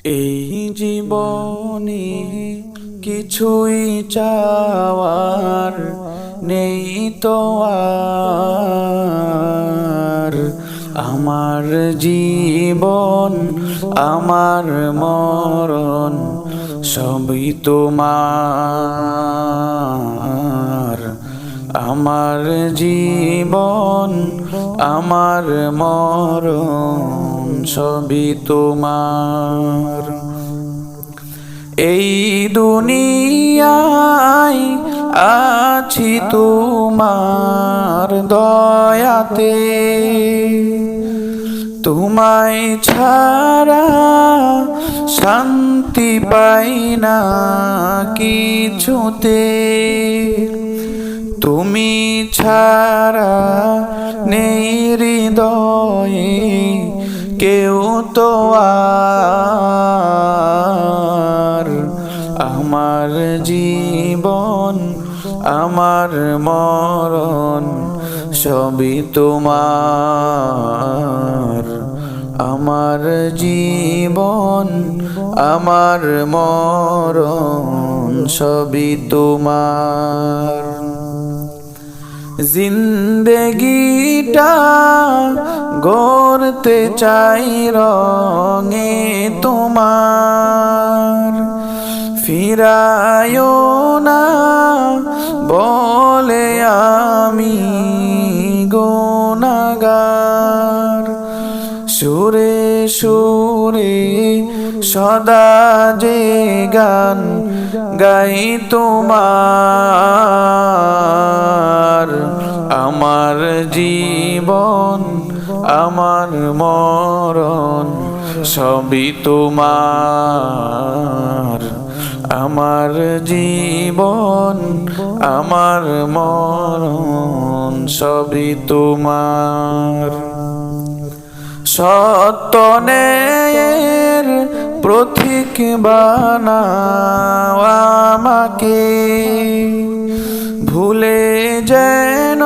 এই জীবনে কিছুই চাওয়ার নেই তো আর। আমার জীবন আমার মরণ সবই তোমার। আমার জীবন আমার মরণ সবই তোমার। এই দুনিয়ায় আছি তোমার দয়াতে, তোমায় ছাড়া শান্তি পাই না কিছুতে। তুমি ছাড়া নেই হৃদয়ে কেউ তো আর। আমার জীবন আমার মরণ সবই তোমার। আমার জীবন আমার মরণ সবই তোমার। জিন্দেগিটা গড়তে চাই রঙে তোমার। ফিরায়ো না বলে আমি গুনাহগার। সুরে সুরে সদা যে গান গাই তোমার। আমার জীবন আমার মরণ সবই তোমার। আমার জীবন আমার মরণ সবই তোমার। সত্যনের প্রতীক বানাও আমাকে, ভুলে যেন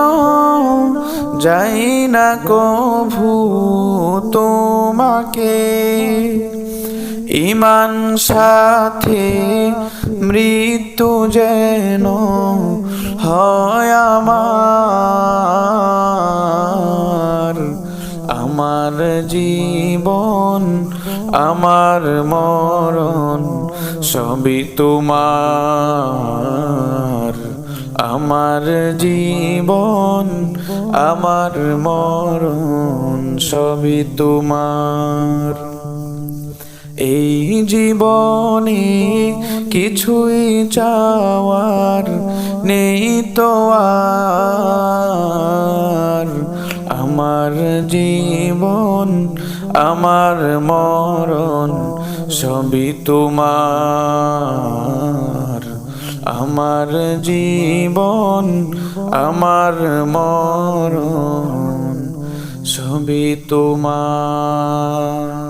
যাই না কভু তোমাকে। ঈমান সাথে মৃত্যু যেন হয় আমার। আমার জীবন আমার মরণ সবই তোমার। আমার জীবন আমার মরণ সবই তোমার। এই জীবনে কিছুই চাওয়ার নেই তো আর। আমার জীবন আমার মরণ সবই তোমার। আমার জীবন আমার মরণ সবই তোমার।